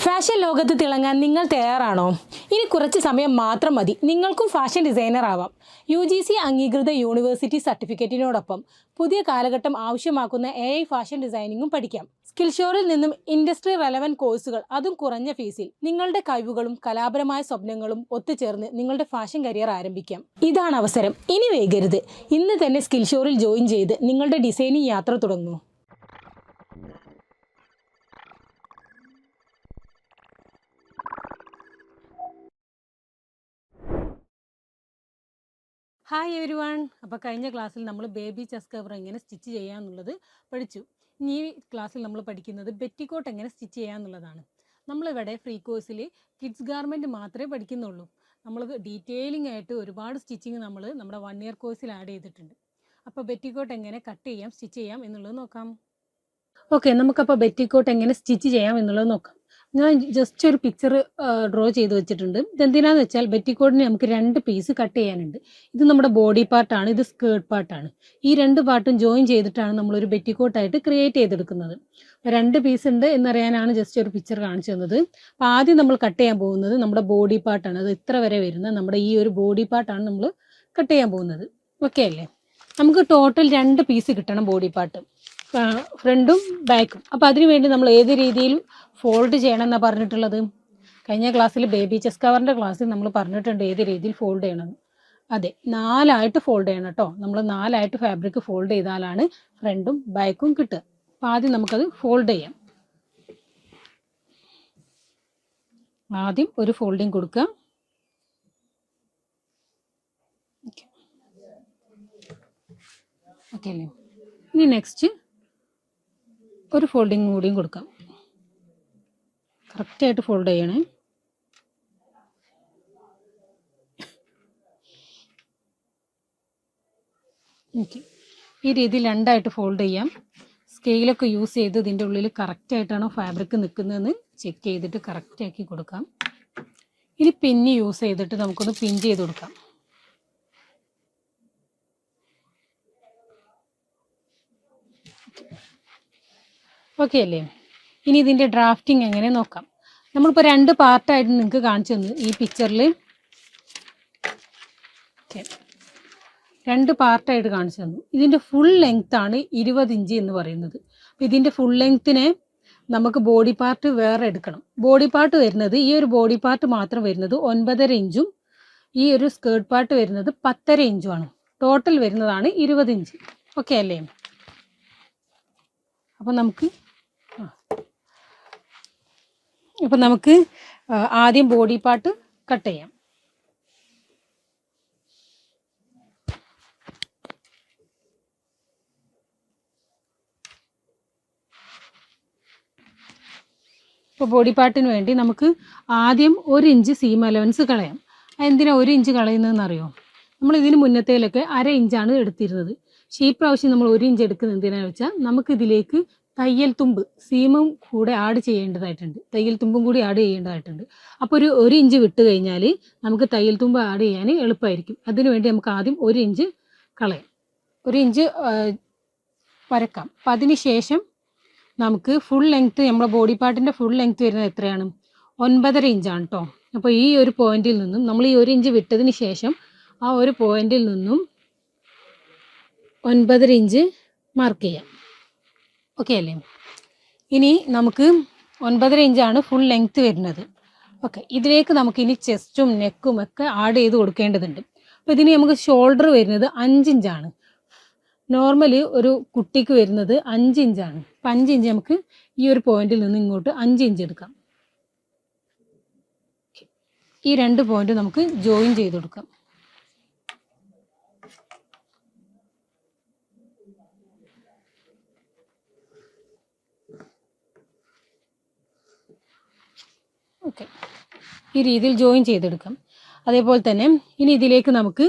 Fashion ലോകത്ത് തിളങ്ങാൻ നിങ്ങൾ തയ്യാറാണോ? ഇനി കുറച്ച് സമയം മാത്രം മതി, നിങ്ങൾക്കും ഫാഷൻ ഡിസൈനർ ആവാം. UGC അംഗീകൃത യൂണിവേഴ്സിറ്റി സർട്ടിഫിക്കറ്റിനോടൊപ്പം പുതിയ കാലഘട്ടം ആവശ്യമാക്കുന്ന AI ഫാഷൻ ഡിസൈനിങ്ങും പഠിക്കാം. സ്കിൽഷോറിൽ നിന്നും ഇൻഡസ്ട്രി റെലവൻറ്റ് കോഴ്സുകൾ, അതും കുറഞ്ഞ ഫീസിൽ. നിങ്ങളുടെ കഴിവുകളും കലാപരമായ സ്വപ്നങ്ങളും ഒത്തുചേർന്ന് നിങ്ങളുടെ ഫാഷൻ കരിയർ ആരംഭിക്കാം. ഇതാണ് അവസരം, ഇനി വൈകരുത്. ഇന്ന് തന്നെ സ്കിൽഷോറിൽ ജോയിൻ ചെയ്ത് നിങ്ങളുടെ ഡിസൈനിങ് യാത്ര തുടങ്ങൂ. Hi every one. അപ്പോൾ കഴിഞ്ഞ ക്ലാസ്സിൽ നമ്മൾ ബേബി ചെസ്റ്റ് കവർ എങ്ങനെ സ്റ്റിച്ച് ചെയ്യാമെന്നുള്ളത് പഠിച്ചു. ഇനി ഈ ക്ലാസ്സിൽ നമ്മൾ പഠിക്കുന്നത് ബെറ്റിക്കോട്ട് എങ്ങനെ സ്റ്റിച്ച് ചെയ്യാമെന്നുള്ളതാണ്. നമ്മളിവിടെ ഫ്രീ കോഴ്സിൽ കിഡ്സ് ഗാർമെൻറ്റ് മാത്രമേ പഠിക്കുന്നുള്ളൂ. നമ്മൾ ഡീറ്റെയിലിംഗ് ആയിട്ട് ഒരുപാട് സ്റ്റിച്ചിങ് നമ്മൾ നമ്മുടെ 1 ഇയർ കോഴ്സിൽ ആഡ് ചെയ്തിട്ടുണ്ട്. അപ്പോൾ ബെറ്റിക്കോട്ട് എങ്ങനെ കട്ട് ചെയ്യാം, സ്റ്റിച്ച് ചെയ്യാം എന്നുള്ളത് നോക്കാം. ഓക്കെ, നമുക്കപ്പോൾ ബെറ്റിക്കോട്ട് എങ്ങനെ സ്റ്റിച്ച് ചെയ്യാം എന്നുള്ളത് നോക്കാം. ഞാൻ ജസ്റ്റ് ഒരു പിക്ചർ ഡ്രോ ചെയ്ത് വെച്ചിട്ടുണ്ട്. ഇതെന്തിനാന്ന് വെച്ചാൽ ബെറ്റിക്കോട്ടിന് നമുക്ക് 2 പീസ് കട്ട് ചെയ്യാനുണ്ട്. ഇത് നമ്മുടെ ബോഡി പാർട്ടാണ്, ഇത് സ്കേർട്ട് പാർട്ടാണ്. ഈ 2 പാർട്ടും ജോയിൻ ചെയ്തിട്ടാണ് നമ്മളൊരു ബെറ്റിക്കോട്ടായിട്ട് ക്രിയേറ്റ് ചെയ്തെടുക്കുന്നത്. 2 പീസ് ഉണ്ട് എന്നറിയാനാണ് ജസ്റ്റ് ഒരു പിക്ചർ കാണിച്ചു തന്നത്. അപ്പോൾ ആദ്യം നമ്മൾ കട്ട് ചെയ്യാൻ പോകുന്നത് നമ്മുടെ ബോഡി പാർട്ടാണ്. അത് ഇത്ര വരെ വരുന്ന നമ്മുടെ ഈ ഒരു ബോഡി പാർട്ടാണ് നമ്മൾ കട്ട് ചെയ്യാൻ പോകുന്നത്. ഓക്കെ അല്ലേ? നമുക്ക് ടോട്ടൽ 2 പീസ് കിട്ടണം ബോഡി പാർട്ട്, ഫ്രണ്ടും ബാക്കും. അപ്പോൾ അതിനു വേണ്ടി നമ്മൾ ഏത് രീതിയിൽ ഫോൾഡ് ചെയ്യണം എന്നാണ് പറഞ്ഞിട്ടുള്ളത്. കഴിഞ്ഞ ക്ലാസ്സിൽ ബേബി ചെസ്റ്റ് കവറിൻ്റെ ക്ലാസ്സിൽ നമ്മൾ പറഞ്ഞിട്ടുണ്ട് ഏത് രീതിയിൽ ഫോൾഡ് ചെയ്യണം. അതെ, 4 ഫോൾഡ് ചെയ്യണം കേട്ടോ. നമ്മൾ 4 ഫാബ്രിക് ഫോൾഡ് ചെയ്താലാണ് ഫ്രണ്ടും ബാക്കും കിട്ടുക. അപ്പോൾ ആദ്യം നമുക്കത് ഫോൾഡ് ചെയ്യാം. ആദ്യം ഒരു ഫോൾഡിങ് കൊടുക്കുക. ഓക്കെ അല്ലേ? ഇനി നെക്സ്റ്റ് ഒരു ഫോൾഡിങ് കൂടിയും കൊടുക്കാം. കറക്റ്റായിട്ട് ഫോൾഡ് ചെയ്യണേ. ഓക്കെ, ഈ രീതിയിൽ 2 ഫോൾഡ് ചെയ്യാം. സ്കെയിലൊക്കെ യൂസ് ചെയ്ത് ഇതിൻ്റെ ഉള്ളിൽ കറക്റ്റായിട്ടാണോ ഫാബ്രിക് നിൽക്കുന്നതെന്ന് ചെക്ക് ചെയ്തിട്ട് കറക്റ്റാക്കി കൊടുക്കാം. ഇനി പിന്ന് യൂസ് ചെയ്തിട്ട് നമുക്കൊന്ന് പിൻ ചെയ്ത് കൊടുക്കാം. ഓക്കെ അല്ലേ? ഇനി ഇതിൻ്റെ ഡ്രാഫ്റ്റിംഗ് എങ്ങനെ നോക്കാം. നമ്മളിപ്പോൾ 2 പാർട്ടായിട്ട് നിങ്ങൾക്ക് കാണിച്ചു തന്നു ഈ പിക്ചറിൽ. ഓക്കെ, 2 പാർട്ടായിട്ട് കാണിച്ചു തന്നു. ഇതിൻ്റെ ഫുൾ ലെങ്ത്താണ് 20 ഇഞ്ച് എന്ന് പറയുന്നത്. അപ്പോൾ ഇതിൻ്റെ ഫുൾ ലെങ്ത്തിനെ നമുക്ക് ബോഡി പാർട്ട് വേറെ എടുക്കണം. ബോഡി പാർട്ട് വരുന്നത്, ഈ ഒരു ബോഡി പാർട്ട് മാത്രം വരുന്നത് 9.5 ഇഞ്ചും ഈ ഒരു സ്കേർട്ട് പാർട്ട് വരുന്നത് 10.5 ഇഞ്ചുമാണ്. ടോട്ടൽ വരുന്നതാണ് 20 ഇഞ്ച്. ഓക്കെ അല്ലേ? അപ്പോൾ നമുക്ക് ആദ്യം ബോഡി പാർട്ട് കട്ട് ചെയ്യാം. ഇപ്പോൾ ബോഡി പാർട്ടിന് വേണ്ടി നമുക്ക് ആദ്യം 1 ഇഞ്ച് സീം അലവൻസ് കളയാം. എന്തിനാണ് 1 ഇഞ്ച് കളയുന്നതെന്ന് അറിയോ? നമ്മൾ ഇതിന് മുന്നത്തേലൊക്കെ 1/2 ഇഞ്ചാണ് എടുത്തിരുന്നത്. പക്ഷേ ഈ പ്രാവശ്യം നമ്മൾ 1 ഇഞ്ച് എടുക്കുന്നത് എന്തിനാണെന്ന് വെച്ചാൽ നമുക്കിതിലേക്ക് തയ്യൽ തുമ്പ്, സീമും കൂടെ ആഡ് ചെയ്യേണ്ടതായിട്ടുണ്ട്. തയ്യൽ തുമ്പും കൂടി ആഡ് ചെയ്യേണ്ടതായിട്ടുണ്ട്. അപ്പോൾ ഒരു ഇഞ്ച് വിട്ട് കഴിഞ്ഞാൽ നമുക്ക് തയ്യൽ തുമ്പ് ആഡ് ചെയ്യാൻ എളുപ്പമായിരിക്കും. അതിനുവേണ്ടി നമുക്ക് ആദ്യം 1 ഇഞ്ച് കളയാം, 1 ഇഞ്ച് വരക്കാം. അപ്പം അതിന് ശേഷം നമുക്ക് ഫുൾ ലെങ്ത്ത്, നമ്മുടെ ബോഡി പാർട്ടിൻ്റെ ഫുൾ ലെങ്ത്ത് വരുന്നത് എത്രയാണ്? 9.5 ഇഞ്ചാണ് കേട്ടോ. അപ്പോൾ ഈ ഒരു പോയിന്റിൽ നിന്നും നമ്മൾ ഈ 1 ഇഞ്ച് വിട്ടതിന് ശേഷം ആ ഒരു പോയിന്റിൽ നിന്നും 9.5 ഇഞ്ച് മാർക്ക് ചെയ്യാം. ഓക്കെ അല്ലേ? ഇനി നമുക്ക് 9.5 ഇഞ്ചാണ് ഫുൾ ലെങ്ത്ത് വരുന്നത്. ഓക്കെ, ഇതിലേക്ക് നമുക്ക് ഇനി ചെസ്റ്റും നെക്കും ഒക്കെ ആഡ് ചെയ്ത് കൊടുക്കേണ്ടതുണ്ട്. അപ്പോൾ ഇതിന് നമുക്ക് ഷോൾഡർ വരുന്നത് 5 ഇഞ്ചാണ്. നോർമലി ഒരു കുട്ടിക്ക് വരുന്നത് 5 ഇഞ്ചാണ്. അപ്പം 5 ഇഞ്ച് നമുക്ക് ഈ ഒരു പോയിന്റിൽ നിന്ന് ഇങ്ങോട്ട് 5 ഇഞ്ച് എടുക്കാം. ഈ 2 പോയിന്റ് നമുക്ക് ജോയിൻ ചെയ്ത് കൊടുക്കാം. ഓക്കെ, ഈ രീതിയിൽ ജോയിൻ ചെയ്തെടുക്കാം. അതേപോലെ തന്നെ ഇനി ഇതിലേക്ക് നമുക്ക്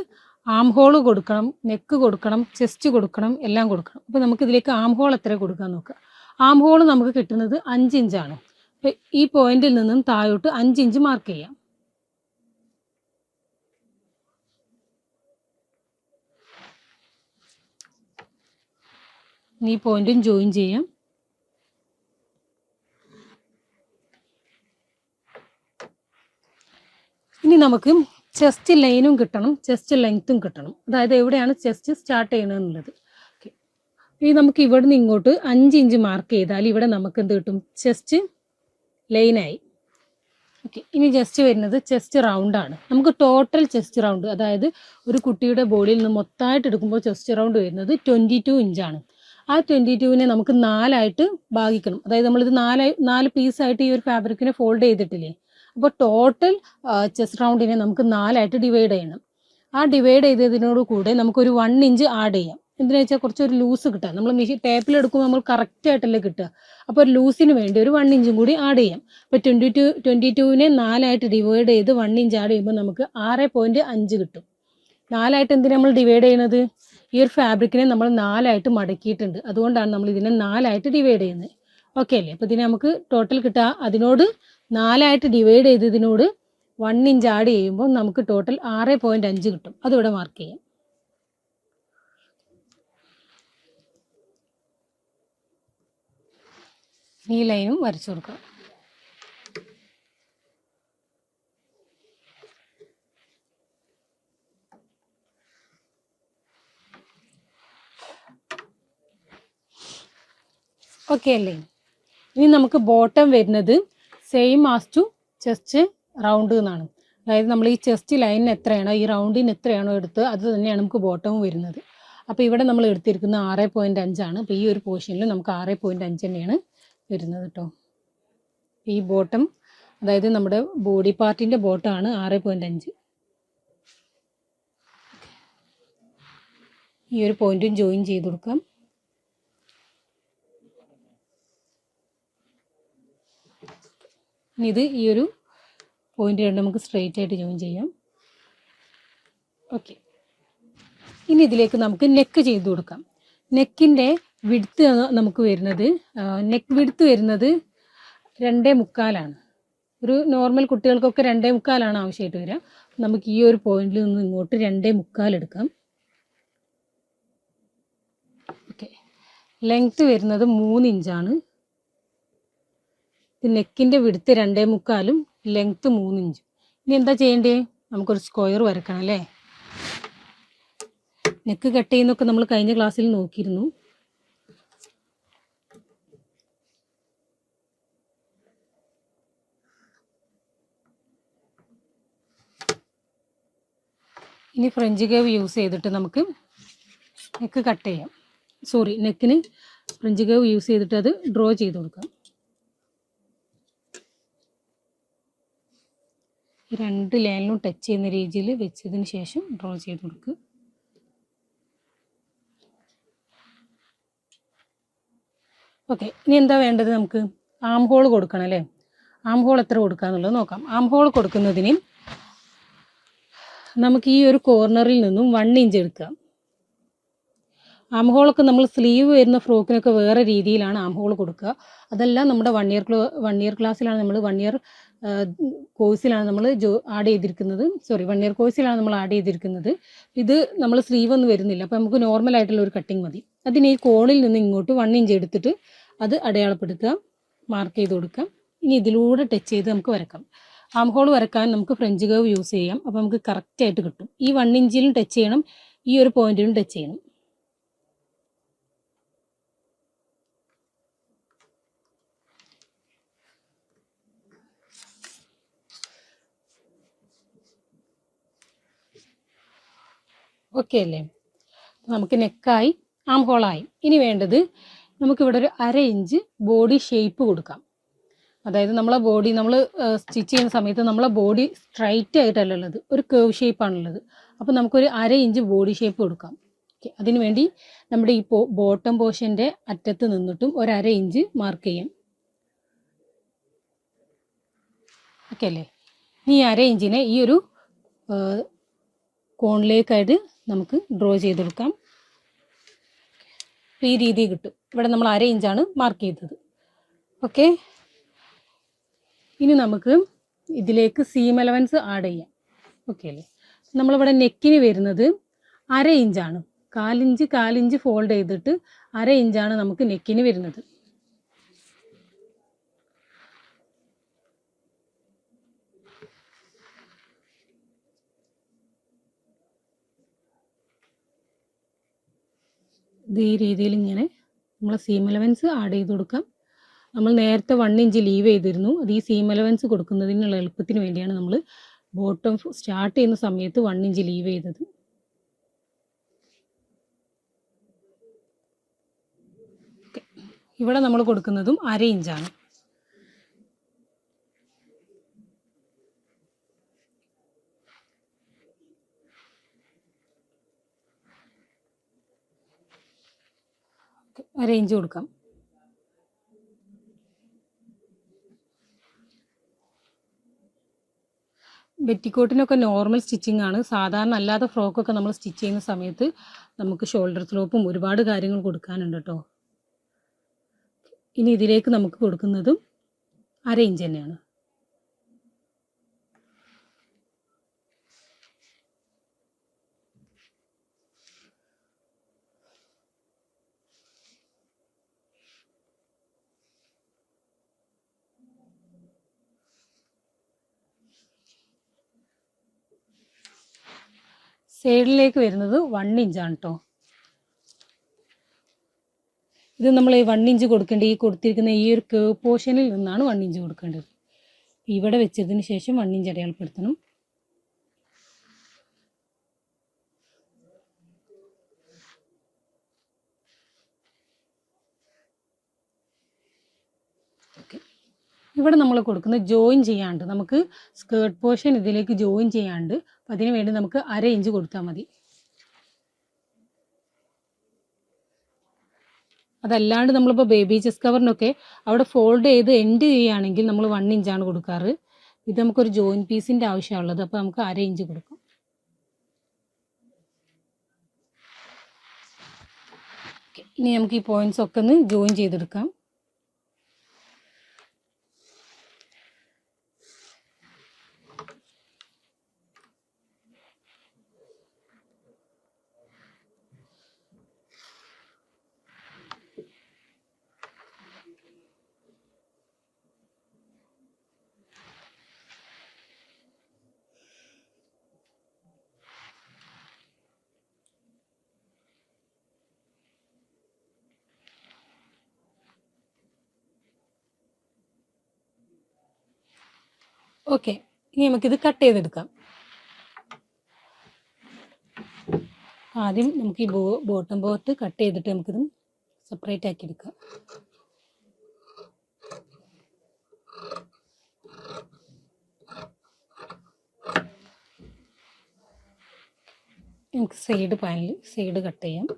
ആം ഹോൾ കൊടുക്കണം, നെക്ക് കൊടുക്കണം, ചെസ്റ്റ് കൊടുക്കണം, എല്ലാം കൊടുക്കണം. അപ്പോൾ നമുക്ക് ഇതിലേക്ക് ആം ഹോൾ എത്ര കൊടുക്കാൻ നോക്കുക. ആം ഹോൾ നമുക്ക് കിട്ടുന്നത് 5 ഇഞ്ചാണ്. അപ്പോൾ ഈ പോയിന്റിൽ നിന്നും താഴോട്ട് 5 ഇഞ്ച് മാർക്ക് ചെയ്യാം. ഈ പോയിന്റും ജോയിൻ ചെയ്യാം. ഇനി നമുക്ക് ചെസ്റ്റ് ലൈനും കിട്ടണം, ചെസ്റ്റ് ലെങ്ത്തും കിട്ടണം. അതായത് എവിടെയാണ് ചെസ്റ്റ് സ്റ്റാർട്ട് ചെയ്യണമെന്നുള്ളത്. ഓക്കെ, ഇനി നമുക്ക് ഇവിടുന്ന് ഇങ്ങോട്ട് 5 ഇഞ്ച് മാർക്ക് ചെയ്താൽ ഇവിടെ നമുക്ക് എന്ത് കിട്ടും? ചെസ്റ്റ് ലൈനായി. ഓക്കെ, ഇനി ജസ്റ്റ് വരുന്നത് ചെസ്റ്റ് റൗണ്ടാണ്. നമുക്ക് ടോട്ടൽ ചെസ്റ്റ് റൗണ്ട്, അതായത് ഒരു കുട്ടിയുടെ ബോഡിയിൽ നിന്ന് മൊത്തമായിട്ട് എടുക്കുമ്പോൾ ചെസ്റ്റ് റൗണ്ട് വരുന്നത് 22 ഇഞ്ചാണ്. ആ 22നെ നമുക്ക് 4ആയിട്ട് ഭാഗിക്കണം. അതായത് നമ്മളിത് 4 പീസായിട്ട് ഈ ഒരു ഫാബ്രിക്കിനെ ഫോൾഡ് ചെയ്തിട്ടില്ലേ? അപ്പോൾ ടോട്ടൽ ചെസ്റ്റ് റൗണ്ടിനെ നമുക്ക് 4ആയിട്ട് ഡിവൈഡ് ചെയ്യണം. ആ ഡിവൈഡ് ചെയ്തതിനോട് കൂടെ നമുക്കൊരു 1 ഇഞ്ച് ആഡ് ചെയ്യാം. എന്തിനാ വെച്ചാൽ കുറച്ചൊരു ലൂസ് കിട്ടാം. നമ്മൾ ടേപ്പിൽ എടുക്കുമ്പോൾ നമ്മൾ കറക്റ്റായിട്ടല്ലേ കിട്ടുക. അപ്പോൾ ഒരു ലൂസിന് വേണ്ടി ഒരു 1 ഇഞ്ചും കൂടി ആഡ് ചെയ്യാം. അപ്പോൾ 22നെ 4ആയിട്ട് ഡിവൈഡ് ചെയ്ത് 1 ഇഞ്ച് ആഡ് ചെയ്യുമ്പോൾ നമുക്ക് 6.5 കിട്ടും. 4ആയിട്ട് എന്തിനാ നമ്മൾ ഡിവൈഡ് ചെയ്യുന്നത്? ഈ ഒരു ഫാബ്രിക്കിനെ നമ്മൾ 4ആയിട്ട് മടക്കിയിട്ടുണ്ട്. അതുകൊണ്ടാണ് നമ്മൾ ഇതിനെ 4ആയിട്ട് ഡിവൈഡ് ചെയ്യുന്നത്. ഓക്കെ അല്ലേ? അപ്പോൾ ഇതിനെ നമുക്ക് ടോട്ടൽ കിട്ടുക, അതിനോട് 4ആയിട്ട് ഡിവൈഡ് ചെയ്തതിനോട് 1 ഇഞ്ച് ആഡ് ചെയ്യുമ്പോൾ നമുക്ക് ടോട്ടൽ 6.5 കിട്ടും. അതിവിടെ മാർക്ക് ചെയ്യാം. ഈ ലൈനും വരച്ചു കൊടുക്കാം. ഓക്കെ അല്ലേ? ഇനി നമുക്ക് ബോട്ടം വരുന്നത് same as to chest round എന്നാണ്. അതായത് നമ്മൾ ഈ ചെസ്റ്റ് ലൈനിന് എത്രയാണോ, ഈ റൗണ്ടിന് എത്രയാണോ എടുത്ത് അത് തന്നെയാണ് നമുക്ക് ബോട്ടവും വരുന്നത്. അപ്പോൾ ഇവിടെ നമ്മൾ എടുത്തിരിക്കുന്നത് 6.5 ആണ്. അപ്പോൾ ഈ ഒരു പോർഷനിൽ നമുക്ക് 6.5 തന്നെയാണ് വരുന്നത് കേട്ടോ. ഈ ബോട്ടം, അതായത് നമ്മുടെ ബോഡി പാർട്ടിൻ്റെ ബോട്ടമാണ് 6.5. ഈ ഒരു പോയിന്റും ജോയിൻ ചെയ്ത് കൊടുക്കാം. ഇത് ഈ ഒരു പോയിന്റ് രണ്ട് നമുക്ക് സ്ട്രെയിറ്റ് ആയിട്ട് ജോയിൻ ചെയ്യാം. ഓക്കെ, ഇനി ഇതിലേക്ക് നമുക്ക് നെക്ക് ചെയ്ത് കൊടുക്കാം. നെക്കിൻ്റെ വിഡ്ത്ത് നമുക്ക് വരുന്നത്, നെക്ക് വിഡ്ത്ത് വരുന്നത് 2.25 ഒരു നോർമൽ കുട്ടികൾക്കൊക്കെ 2.25 ആവശ്യമായിട്ട് വരിക. നമുക്ക് ഈ ഒരു പോയിന്റിൽ നിന്ന് ഇങ്ങോട്ട് 2.25 എടുക്കാം. ഓക്കെ, ലെങ്ത്ത് വരുന്നത് 3 ഇഞ്ചാണ്. നെക്കിൻ്റെ വിഡ്ത്ത് 2.25 ലെങ്ത്ത് 3 ഇഞ്ച്. ഇനി എന്താ ചെയ്യേണ്ടേ? നമുക്കൊരു സ്ക്വയർ വരക്കണം അല്ലേ? നെക്ക് കട്ട് ചെയ്യുന്നൊക്കെ നമ്മൾ കഴിഞ്ഞ ക്ലാസ്സിൽ നോക്കിയിരുന്നു. ഇനി ഫ്രഞ്ച് കേവ് യൂസ് ചെയ്തിട്ട് നമുക്ക് നെക്ക് കട്ട് ചെയ്യാം. നെക്കിന് ഫ്രഞ്ച് കേവ് യൂസ് ചെയ്തിട്ട് അത് ഡ്രോ ചെയ്ത് കൊടുക്കാം. രണ്ട് ലൈനിലും ടച്ച് ചെയ്യുന്ന രീതിയിൽ വെച്ചതിന് ശേഷം ഡ്രോ ചെയ്ത് കൊടുക്കുക. ഓക്കെ, ഇനി എന്താ വേണ്ടത്? നമുക്ക് ആം ഹോൾ കൊടുക്കണം അല്ലേ? ആം ഹോൾ എത്ര കൊടുക്കുക എന്നുള്ളത് നോക്കാം. ആം ഹോൾ കൊടുക്കുന്നതിന് നമുക്ക് ഈ ഒരു കോർണറിൽ നിന്നും 1 ഇഞ്ച് എടുക്കാം. ആം ഹോളൊക്കെ നമ്മൾ സ്ലീവ് വരുന്ന ഫ്രോക്കിനൊക്കെ വേറെ രീതിയിലാണ് ആം ഹോൾ കൊടുക്കുക. അതെല്ലാം നമ്മുടെ 1 ഇയർ ക്ലാസ്സിലാണ്, നമ്മൾ 1 ഇയർ കോഴ്സിലാണ് നമ്മൾ ആഡ് ചെയ്തിരിക്കുന്നത്. 1 ഇയർ കോഴ്സിലാണ് നമ്മൾ ആഡ് ചെയ്തിരിക്കുന്നത്. ഇത് നമ്മൾ സ്ലീവ് ഒന്നും വരുന്നില്ല. അപ്പോൾ നമുക്ക് നോർമൽ ആയിട്ടുള്ള ഒരു കട്ടിങ് മതി. അതിന് ഈ കോണിൽ നിന്ന് ഇങ്ങോട്ട് 1 ഇഞ്ച് എടുത്തിട്ട് അത് അടയാളപ്പെടുത്തുക, മാർക്ക് ചെയ്ത് കൊടുക്കാം. ഇനി ഇതിലൂടെ ടച്ച് ചെയ്ത് നമുക്ക് വരക്കാം. ആം ഹോൾ വരക്കാൻ നമുക്ക് ഫ്രഞ്ച് കേവ് യൂസ് ചെയ്യാം. അപ്പോൾ നമുക്ക് കറക്റ്റായിട്ട് കിട്ടും. ഈ 1 ഇഞ്ചിലും ടച്ച് ചെയ്യണം, ഈ ഒരു പോയിന്റിലും ടച്ച് ചെയ്യണം. ഓക്കെ അല്ലേ? നമുക്ക് നെക്കായി, ആം ഹോളായി. ഇനി വേണ്ടത് നമുക്കിവിടെ ഒരു 1/2 ഇഞ്ച് ബോഡി ഷേപ്പ് കൊടുക്കാം. അതായത് നമ്മളെ ബോഡി നമ്മൾ സ്റ്റിച്ച് ചെയ്യുന്ന സമയത്ത് നമ്മളെ ബോഡി സ്ട്രൈറ്റ് ആയിട്ടല്ല ഉള്ളത്, ഒരു കേവ് ഷേപ്പാണുള്ളത്. അപ്പോൾ നമുക്കൊരു 1/2 ഇഞ്ച് ബോഡി ഷേപ്പ് കൊടുക്കാം. ഓക്കെ, അതിന് വേണ്ടി നമ്മുടെ ഈ ബോട്ടം പോർഷൻ്റെ അറ്റത്ത് നിന്നിട്ടും ഒരു 1/2 ഇഞ്ച് മാർക്ക് ചെയ്യാം. ഓക്കെ അല്ലേ? ഈ 1/2 ഇഞ്ചിനെ ഈ ഒരു കോണിലേക്കായിട്ട് നമുക്ക് ഡ്രോ ചെയ്ത് കൊടുക്കാം. ഈ രീതി കിട്ടും. ഇവിടെ നമ്മൾ 1/2 ഇഞ്ചാണ് മാർക്ക് ചെയ്തത്. ഓക്കെ, ഇനി നമുക്ക് ഇതിലേക്ക് സീം അലവൻസ് ആഡ് ചെയ്യാം. ഓക്കെ അല്ലേ? നമ്മളിവിടെ നെക്കിന് വരുന്നത് 1/2 ഇഞ്ചാണ്. 1/4 ഇഞ്ച് ഫോൾഡ് ചെയ്തിട്ട് 1/2 ഇഞ്ചാണ് നമുക്ക് നെക്കിന് വരുന്നത്. ഇത് ഈ രീതിയിൽ ഇങ്ങനെ നമ്മൾ സീം അലവൻസ് ആഡ് ചെയ്ത് കൊടുക്കാം. നമ്മൾ നേരത്തെ 1 ഇഞ്ച് ലീവ് ചെയ്തിരുന്നു. അത് ഈ സീം അലവൻസ് കൊടുക്കുന്നതിനുള്ള എളുപ്പത്തിന് വേണ്ടിയാണ് നമ്മൾ ബോട്ടം സ്റ്റാർട്ട് ചെയ്യുന്ന സമയത്ത് 1 ഇഞ്ച് ലീവ് ചെയ്തത്. ഇവിടെ നമ്മൾ കൊടുക്കുന്നതും 1/2 ഇഞ്ചാണ്. അരയിഞ്ച് കൊടുക്കാം. ബെറ്റിക്കോട്ടിനൊക്കെ നോർമൽ സ്റ്റിച്ചിങ് ആണ്. സാധാരണ അല്ലാത്ത ഫ്രോക്കൊക്കെ നമ്മൾ സ്റ്റിച്ച് ചെയ്യുന്ന സമയത്ത് നമുക്ക് ഷോൾഡർ സ്ലോപ്പും ഒരുപാട് കാര്യങ്ങൾ കൊടുക്കാനുണ്ട് കേട്ടോ. ഇനി ഇതിലേക്ക് നമുക്ക് കൊടുക്കുന്നതും 1/2 ഇഞ്ച് തന്നെയാണ്. സൈഡിലേക്ക് വരുന്നത് 1 ഇഞ്ചാണ് കേട്ടോ. ഇത് നമ്മൾ 1 ഇഞ്ച് കൊടുക്കേണ്ടത് ഈ കൊടുത്തിരിക്കുന്ന ഈ ഒരു കേവ് പോർഷനിൽ നിന്നാണ് 1 ഇഞ്ച് കൊടുക്കേണ്ടത്. ഇവിടെ വെച്ചതിന് ശേഷം 1 ഇഞ്ച് അടയാളപ്പെടുത്തണം. ഇവിടെ നമ്മൾ കൊടുക്കുന്നത് ജോയിൻ ചെയ്യാണ്ട്, നമുക്ക് സ്കേർട്ട് പോർഷൻ ഇതിലേക്ക് ജോയിൻ ചെയ്യാണ്ട്, അപ്പം അതിന് വേണ്ടി നമുക്ക് 1/2 ഇഞ്ച് കൊടുത്താൽ മതി. അതല്ലാണ്ട് നമ്മളിപ്പോൾ ബേബി ചെസ്റ്റ് കവറിനൊക്കെ അവിടെ ഫോൾഡ് ചെയ്ത് എൻഡ് ചെയ്യുകയാണെങ്കിൽ നമ്മൾ 1 ഇഞ്ചാണ് കൊടുക്കാറ്. ഇത് നമുക്കൊരു ജോയിൻ പീസിൻ്റെ ആവശ്യമുള്ളത്, അപ്പോൾ നമുക്ക് 1/2 ഇഞ്ച് കൊടുക്കാം. ഇനി നമുക്ക് ഈ പോയിന്റ്സ് ഒക്കെ ഒന്ന് ജോയിൻ ചെയ്തെടുക്കാം. ഓക്കെ, ഇനി നമുക്കിത് കട്ട് ചെയ്തെടുക്കാം. ആദ്യം നമുക്ക് ഈ ബോട്ടം പോർട്ട് കട്ട് ചെയ്തിട്ട് നമുക്കിത് സെപ്പറേറ്റ് ആക്കി എടുക്കാം. നമുക്ക് സൈഡ് കട്ട് ചെയ്യാം.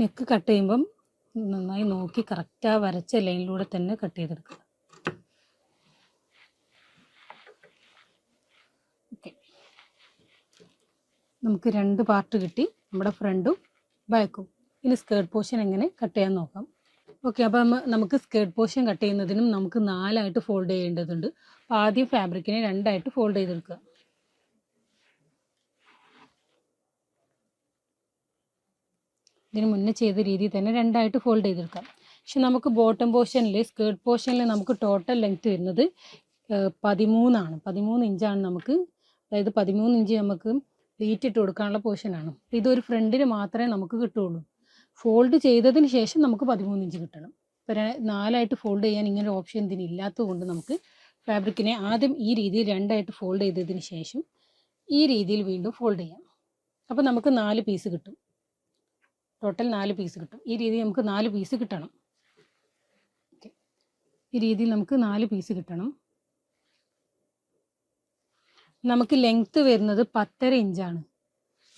നെക്ക് കട്ട് ചെയ്യുമ്പം നന്നായി നോക്കി കറക്റ്റ് ആ വരച്ച ലൈനിലൂടെ തന്നെ കട്ട് ചെയ്തെടുക്കുക. ഓക്കെ, നമുക്ക് 2 പാർട്ട് കിട്ടി, നമ്മുടെ ഫ്രണ്ടും ബാക്കും. ഇനി സ്കേർട്ട് പോർഷൻ എങ്ങനെ കട്ട് ചെയ്യാൻ നോക്കാം. ഓക്കെ, അപ്പം നമുക്ക് സ്കേർട്ട് പോർഷൻ കട്ട് ചെയ്യുന്നതിനും നമുക്ക് 4 ഫോൾഡ് ചെയ്യേണ്ടതുണ്ട്. അപ്പോൾ ആദ്യം ഫാബ്രിക്കിനെ 2 ഫോൾഡ് ചെയ്തെടുക്കുക. ഇതിന് മുന്നേ ചെയ്ത രീതിയിൽ തന്നെ 2 ഫോൾഡ് ചെയ്തെടുക്കാം. പക്ഷെ നമുക്ക് ബോട്ടം പോർഷനിൽ സ്കേർട്ട് പോർഷനിൽ നമുക്ക് ടോട്ടൽ ലെങ്ത് വരുന്നത് 13 ആണ്. 13 ഇഞ്ചാണ് നമുക്ക്, അതായത് 13 ഇഞ്ച് നമുക്ക് പ്ലീറ്റ് ഇട്ട് കൊടുക്കാനുള്ള പോർഷനാണ്. ഇതൊരു ഫ്രണ്ടിന് മാത്രമേ നമുക്ക് കിട്ടുള്ളൂ. ഫോൾഡ് ചെയ്തതിന് ശേഷം നമുക്ക് 13 ഇഞ്ച് കിട്ടണം. ഇപ്പോൾ 4 ഫോൾഡ് ചെയ്യാൻ ഇങ്ങനെ ഓപ്ഷൻ ഇതിന് ഇല്ലാത്തത് കൊണ്ട് നമുക്ക് ഫാബ്രിക്കിനെ ആദ്യം ഈ രീതിയിൽ 2 ഫോൾഡ് ചെയ്തതിന് ശേഷം ഈ രീതിയിൽ വീണ്ടും ഫോൾഡ് ചെയ്യാം. അപ്പോൾ നമുക്ക് 4 പീസ് കിട്ടും. ടോട്ടൽ 4 പീസ് കിട്ടും. ഈ രീതിയിൽ നമുക്ക് 4 പീസ് കിട്ടണം. ഓക്കെ, ഈ രീതിയിൽ നമുക്ക് 4 പീസ് കിട്ടണം. നമുക്ക് ലെങ്ത്ത് വരുന്നത് 10.5 ഇഞ്ചാണ്.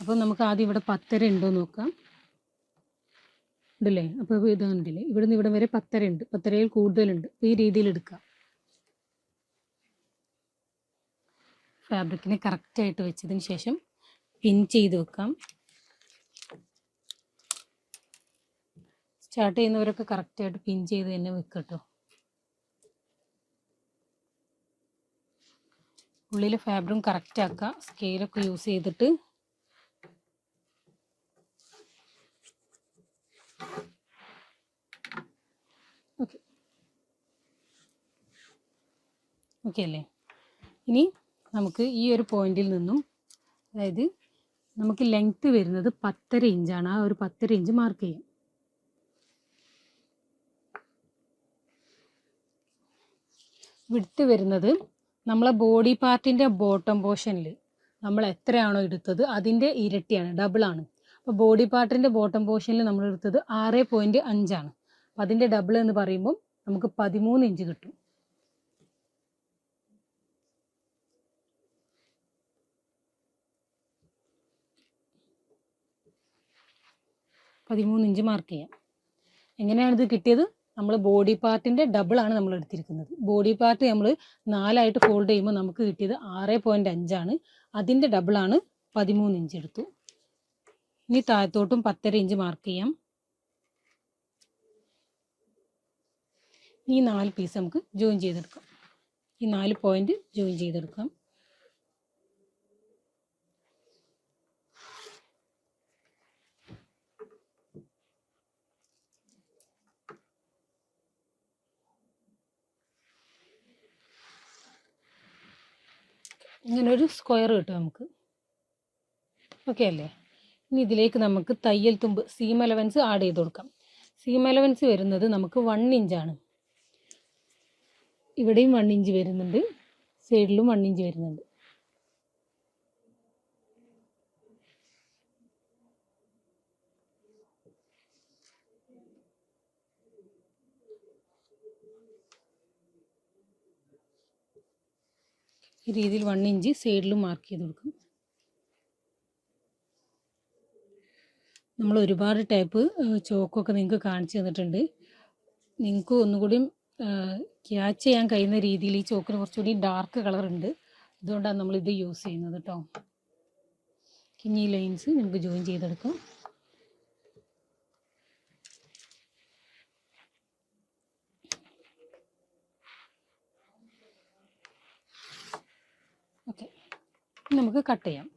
അപ്പോൾ നമുക്ക് ആദ്യം ഇവിടെ 10.5 ഉണ്ടോ നോക്കാം. ഉണ്ടല്ലേ? അപ്പോൾ ഇത് കണ്ടില്ലേ, ഇവിടെ നിന്ന് ഇവിടെ വരെ 10.5 ഉണ്ട്, 10.5ൽ കൂടുതലുണ്ട്. ഈ രീതിയിൽ എടുക്കാം. ഫാബ്രിക്കിനെ കറക്റ്റായിട്ട് വെച്ചതിന് ശേഷം പിൻ ചെയ്ത് വെക്കാം. സ്റ്റാർട്ട് ചെയ്യുന്നവരൊക്കെ കറക്റ്റായിട്ട് പിൻ ചെയ്ത് തന്നെ വെക്കട്ടോ. ഉള്ളിൽ ഫാബ്രിക് കറക്റ്റ് ആക്കുക, സ്കെയിലൊക്കെ യൂസ് ചെയ്തിട്ട്. ഓക്കെ, ഓക്കെ അല്ലേ? ഇനി നമുക്ക് ഈ ഒരു പോയിന്റിൽ നിന്നും, അതായത് നമുക്ക് ലെങ്ത്ത് വരുന്നത് 10.5 ഇഞ്ചാണ്. ആ ഒരു 10.5 ഇഞ്ച് മാർക്ക് ചെയ്യാം. വിഡ്ത്ത് വരുന്നത് നമ്മളെ ബോഡി പാർട്ടിൻ്റെ ബോട്ടം പോർഷനിൽ നമ്മൾ എത്രയാണോ എടുത്തത് അതിൻ്റെ ഇരട്ടിയാണ്, ഡബിളാണ്. അപ്പോൾ ബോഡി പാർട്ടിൻ്റെ ബോട്ടം പോർഷനിൽ നമ്മൾ എടുത്തത് 6.5 ആണ്. അപ്പോൾ അതിൻ്റെ ഡബിൾ എന്ന് പറയുമ്പോൾ നമുക്ക് 13 ഇഞ്ച് കിട്ടും. ഇഞ്ച് മാർക്ക് ചെയ്യാം. എങ്ങനെയാണ് ഇത് കിട്ടിയത്? നമ്മൾ ബോഡി പാർട്ടിൻ്റെ ഡബിളാണ് നമ്മൾ എടുത്തിരിക്കുന്നത്. ബോഡി പാർട്ട് നമ്മൾ 4ആയിട്ട് ഫോൾഡ് ചെയ്യുമ്പോൾ നമുക്ക് കിട്ടിയത് 6.5 ആണ്. അതിൻ്റെ ഡബിളാണ് 13 ഇഞ്ച് എടുത്തു. ഇനി താഴത്തോട്ടും 10.5 ഇഞ്ച് മാർക്ക് ചെയ്യാം. ഈ 4 പീസ് നമുക്ക് ജോയിൻ ചെയ്തെടുക്കാം. ഈ 4 പോയിന്റ് ജോയിൻ ചെയ്തെടുക്കാം. ഇങ്ങനെ ഒരു സ്ക്വയർ കിട്ടും നമുക്ക്. ഓക്കെ അല്ലേ? ഇനി ഇതിലേക്ക് നമുക്ക് തയ്യൽ തുമ്പ് സീം അലവൻസ് ആഡ് ചെയ്ത് കൊടുക്കാം. സീം അലവൻസ് വരുന്നത് നമുക്ക് 1 ഇഞ്ചാണ്. ഇവിടെയും 1 ഇഞ്ച് വരുന്നുണ്ട്, സൈഡിലും 1 ഇഞ്ച് വരുന്നുണ്ട്. ഈ രീതിയിൽ 1 ഇഞ്ച് സൈഡിലും മാർക്ക് ചെയ്ത് കൊടുക്കും. നമ്മൾ ഒരുപാട് ടൈപ്പ് ചോക്കൊക്കെ നിങ്ങൾക്ക് കാണിച്ചു തന്നിട്ടുണ്ട്. നിങ്ങൾക്ക് ഒന്നുകൂടി ക്യാച്ച് ചെയ്യാൻ കഴിയുന്ന രീതിയിൽ ഈ ചോക്കിന് കുറച്ചുകൂടി ഡാർക്ക് കളർ ഉണ്ട്. അതുകൊണ്ടാണ് നമ്മളിത് യൂസ് ചെയ്യുന്നത് കേട്ടോ. ഇനി ഈ ലൈൻസ് നമുക്ക് ജോയിൻ ചെയ്തെടുക്കാം. ഓക്കെ, നമുക്ക് കട്ട് ചെയ്യാം.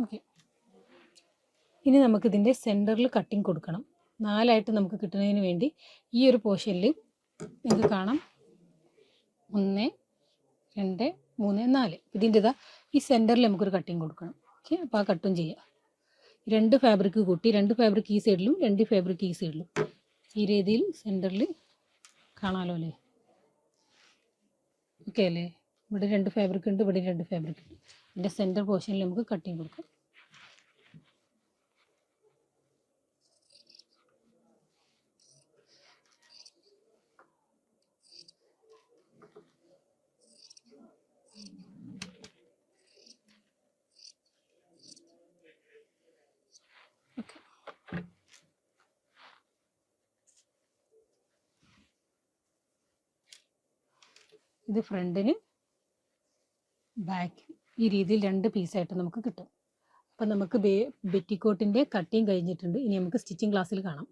ഓക്കെ, ഇനി നമുക്കിതിൻ്റെ സെൻറ്ററിൽ കട്ടിങ് കൊടുക്കണം. 4ആയിട്ട് നമുക്ക് കിട്ടുന്നതിന് വേണ്ടി ഈ ഒരു പോർഷനിൽ നിങ്ങൾക്ക് കാണാം 1, 2, 3, 4. ഇതിൻ്റെ ഈ സെൻറ്ററിൽ നമുക്കൊരു കട്ടിങ് കൊടുക്കണം. ഓക്കെ, അപ്പോൾ ആ കട്ടും ചെയ്യാം. 2 ഫാബ്രിക് കൂട്ടി, 2 ഫാബ്രിക് ഈ സൈഡിലും 2 ഫാബ്രിക് ഈ സൈഡിലും, ഈ രീതിയിൽ സെൻറ്ററിൽ കാണാമല്ലോ അല്ലേ? ഓക്കെ അല്ലേ? ഇവിടെ 2 ഫാബ്രിക് ഉണ്ട്, ഇവിടെ 2 ഫാബ്രിക് ഉണ്ട്. ഇതിൻ്റെ സെൻറ്റർ പോർഷനിൽ നമുക്ക് കട്ടിങ് കൊടുക്കാം. ഇത് ഫ്രണ്ടിന് ബാക്ക് ഈ രീതിയിൽ 2 പീസായിട്ട് നമുക്ക് കിട്ടും. അപ്പം നമുക്ക് ബെറ്റിക്കോട്ടിൻ്റെ കട്ടിങ് കഴിഞ്ഞിട്ടുണ്ട്. ഇനി നമുക്ക് സ്റ്റിച്ചിങ് ക്ലാസ്സിൽ കാണാം.